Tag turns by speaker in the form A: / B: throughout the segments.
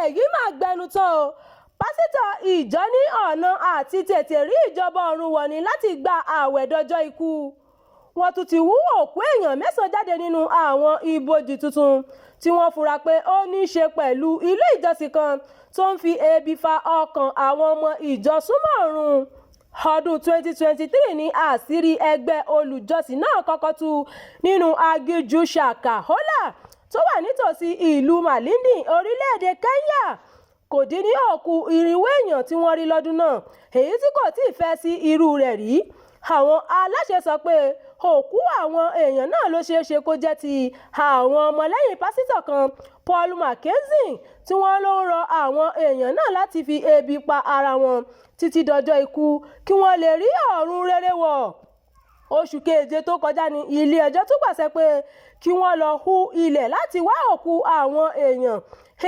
A: èyí máa gbẹnu tán o. Pásítọ̀ ìjọ ní ọ̀nà àti tètè rí ìjọba ọ̀run wọ̀ ni láti gba ààwẹ̀ dọjọ́ ikú. Wọ́n tún ti hú òkú èèyàn 9 jáde nínú àwọn ibojì tuntun tí wọ́n fura pé ó ní í ṣe pẹ̀lú ilé ìjọsìn kan tó ń fi ebi fa ọkàn àwọn ọmọ ìjọ súnmọ́ ọ̀run. Ọdún 2023 ní àṣírí ẹgbẹ́ olùjọsìn náà kọ́kọ́ tú nínú aginjù Shakahola tó wà nítòsí ìlú Malindi, orílẹ̀-èdè Kenya. Kò dín ní òkú 400 èèyàn tí wọ́n rí lọ́dún náà, èyí tí kò tíì fẹ́ sí irú rẹ̀ rí. Àwọn aláṣẹ sọ pé òkú àwọn èèyàn náà ló ṣeé ṣe kó jẹ́ ti àwọn ọmọlẹ́yìn pásítọ̀ kan, Paul Mackenzie, tí wọ́n ló ń rọ àwọn èèyàn náà láti fi ebi pa ara wọn títí dọjọ́ ikú kí wọ́n lè rí ọ̀run rere wọ̀. Oṣù keje tó kọjá ní ilé ẹjọ́ tún pàṣẹ pé kí wọ́n lọ hú ilẹ̀ láti wá òkú àwọn èèyàn.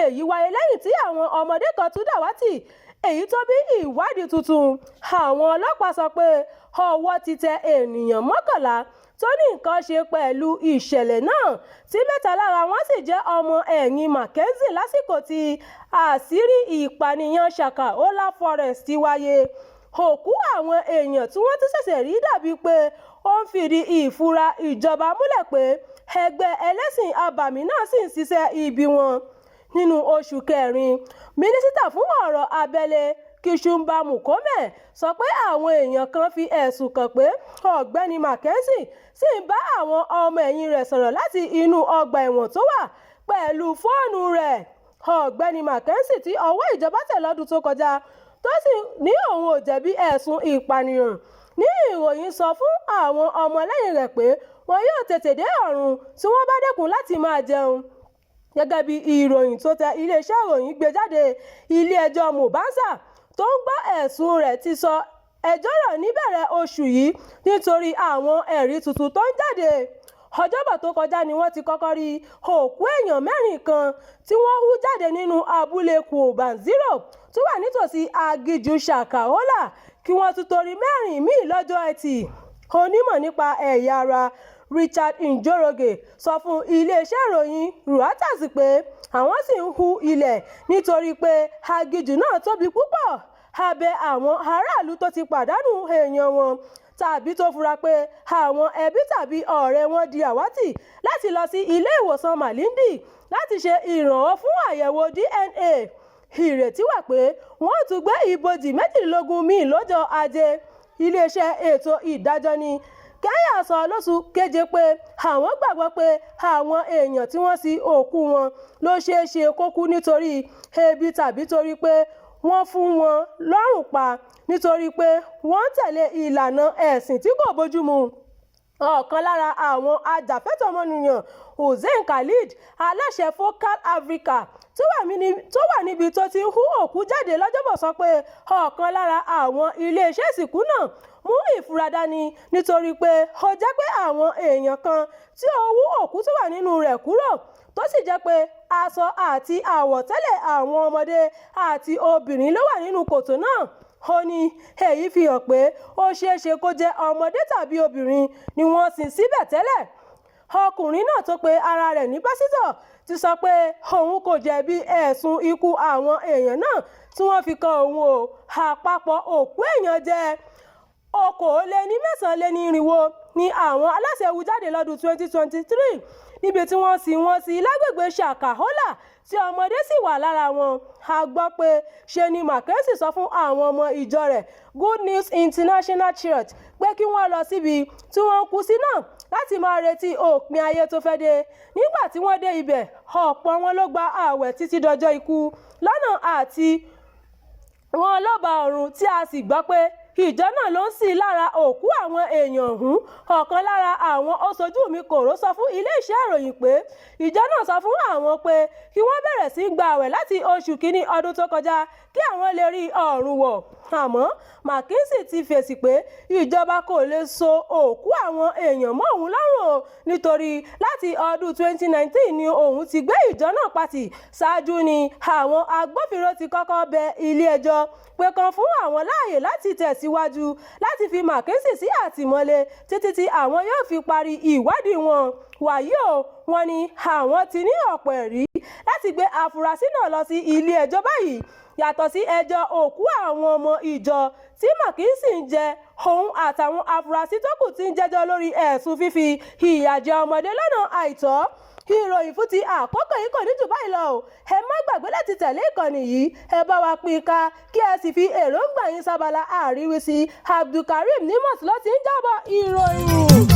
A: Èyí wáyé lẹ́yìn tí àwọn ọmọdé kan tún dàwátì, èyí tó bí ìwádìí tuntun. Àwọn ọlọ́pàá sọ pé ọwọ́ ti tẹ ènìyàn 11 tó ní nǹkan ṣe pẹ̀lú ìṣẹ̀lẹ̀ náà, tí 3 lára wọn sì jẹ́ ọmọ ẹ̀yìn Mackenzie lásìkò tí àṣírí ìpànìyàn Shakahola Forest wáyé. Òkú àwọn èèyàn tí wọ́n tún ṣẹ̀ṣẹ̀ rí dàbí pé ó ń fìdí ìfura ìjọba múlẹ̀ pé ẹgbẹ́ ẹlẹ́sìn abàmì náà sì ń ṣiṣẹ́ ibi wọn. Nínú oṣù kẹrin, mínísítà fún ọ̀rọ̀ abẹ́lé Kishumba Mukome sọ pé àwọn èèyàn kan fi ẹ̀sùn kàn pé ọ̀gbẹ́ni Mackenzie sì ń bá àwọn ọmọ ẹ̀yìn rẹ̀ sọ̀rọ̀ láti inú ọgbà ẹ̀wọ̀n tó wà pẹ̀lú fóònù rẹ̀. Ọ̀gbẹ́ni Mackenzie tí ọwọ́ ìjọba tẹ̀ lọ́dún tó kọjá tó sì ní òun ò jẹ̀bi ẹ̀sùn ìpànìyàn. Ní ìròyìn sọ fún àwọn ọmọlẹ́yìn rẹ̀ pé wọn yóò tètè dé ọ̀run tí wọ́n bá dẹ́kun láti máa jẹun. Gẹ́gẹ́ bí ìròyìn tó tẹ iléeṣẹ́ ìròyìn gbé jáde, ilé-ẹjọ́ Mombasa tó ń gbọ́ ẹ̀sùn rẹ̀ ti sọ ẹjọ́ rẹ̀ níbẹ̀rẹ̀ oṣù yìí nítorí àwọn ẹ̀rí tuntun tó ń jáde. Ọjọ́bọ̀ tó kọjá ni wọ́n ti kọ́kọ́ rí òkú èèyàn 4 kan tí wọ́n hú jáde nínú abúlé Kubanziro tó wà nítòsí aginjù Shakahola kí wọ́n tún torí 4 míì lọ́jọ́ Ẹtì. Onímọ̀ nípa ẹ̀yà ara Richard Njoroge sọ fún iléeṣẹ́ ìròyìn Reuters pé àwọn sì ń hu ilẹ̀ nítorí pé aginjù náà tóbi púpọ̀. Abẹ àwọn aráàlú tó ti pàdánù èèyàn wọn tàbí tó fura pé àwọn ẹbí tàbí ọ̀rẹ́ wọn di àwátì láti lọ sí ilé ìwòsàn Malindi láti ṣe ìrànwọ́ fún àyẹ̀wò DNA. Ìrètí wà pé wọ́n tún gbé ibojì 22 míì lọ́jọ́ Ajé. Iléeṣẹ́ ètò ìdájọ́ ní Kenya sọ lóṣù keje pé àwọn gbàgbọ́ pé àwọn èèyàn tí wọ́n sin òkú wọn ló ṣeé ṣe kó kú nítorí ebi tàbí torí pé wọ́n fún wọn lọ́rùn pa nítorí pé wọ́n tẹ̀lé ìlànà ẹ̀sìn tí kò bójúmu. Ọ̀kan lára àwọn ajàfẹ́tọ̀ọ́ ọmọnìyàn, Hussein Khalid, aláṣẹ Focal Africa tó wà níbi tó ti ń hú òkú jáde lọ́jọ́bọ̀ sọ pé ọ̀kan lára àwọn iléeṣẹ́ ìsìnkú náà mú ìfura dání nítorí pé ó jẹ́ pé àwọn èèyàn kan tí ó hú òkú tó wà nínú rẹ̀ kúrò, tó sì jẹ́ pé aṣọ àti àwọ̀tẹ́lẹ̀ àwọn ọmọdé àti obìnrin ló wà nínú kòtò náà. Ó ní èyí fi hàn pé ó ṣeé ṣe kó jẹ́ ọmọdé tàbí obìnrin ni wọ́n sin síbẹ̀ tẹ́lẹ̀. Ọkùnrin náà tó pe ara rẹ̀ ní pásítọ̀ ti sọ pé òun kò jẹ̀bi ẹ̀sùn ikú àwọn èèyàn náà tí wọ́n fi kan òun o. Àpapọ̀ òkú èèyàn jẹ́ 249 ni àwọn aláṣẹ hú jáde lọ́dún 2023 níbi tí wọ́n sin wọ́n sí lágbègbè Shakahola tí ọmọdé sì wà lára wọn. A gbọ́ pé ṣe ni Mackenzie sọ fún àwọn ọmọ ìjọ rẹ̀ Good News International Church pé kí wọ́n lọ síbi tí wọ́n kú sí náà láti máa retí òpin ayé tó fẹ́ dé. Nígbà tí wọ́n dé ibẹ̀, ọ̀pọ̀ wọn ló gba ààwẹ̀ títí dọjọ́ ikú lọ́nà àti wọn lọ́ba ọ̀run tí a sì gbọ́ pé ìjọ náà ló ń sìn lára òkú àwọn èèyàn ọ̀hún. Ọ̀kan lára àwọn oṣojú mi kòró sọ fún iléeṣẹ́ ìròyìn pé ìjọ náà sọ fún àwọn pé kí wọ́n bẹ̀rẹ̀ sí gba àwẹ̀ láti oṣù kìíní ọdún tó kọjá kí àwọn lè rí ọ̀run wọ̀. Àmọ́ Mackenzie ti fèsì pé ìjọba kò lè so òkú àwọn èèyàn mọ́ òun lọ́rùn o nítorí láti ọdún 2019 ni òun ti gbé ìjọ náà pàtì. Ṣáájú ni àwọn agbófinró ti kọ́kọ́ bẹ ilé ẹjọ́ pé kan fún àwọn láàyè láti tẹ̀sí tẹ̀síwájú láti fi McKinsey sí àtìmọ́lé títí tí àwọn yóò fi parí ìwádìí wọn. Wàyí o, wọ́n ní àwọn ti ní ọ̀pọ̀ ẹ̀rí láti gbé afurasí náà lọ sí ilé ẹjọ́ báyìí. Yàtọ̀ sí ẹjọ́ òkú àwọn ọmọ ìjọ tí McKinsey ń jẹ, òun àtàwọn afurasí tó kù ti ń jẹ́jọ́ lórí ẹ̀sùn fífi ìyà jẹ ọmọdé lọ́nà àìtọ́. Ìròyìn fún ti àkókò yìí kò ní jù báyìí lọ o. Ẹ má gbàgbé láti tẹ̀lé ìkànnì yìí, ẹ bá wa pín ká kí ẹ sì fi èròǹgbà yín sábàlá àríwísí. Abdulkareem Nimot ló ti ń jábọ̀ ìròyìn.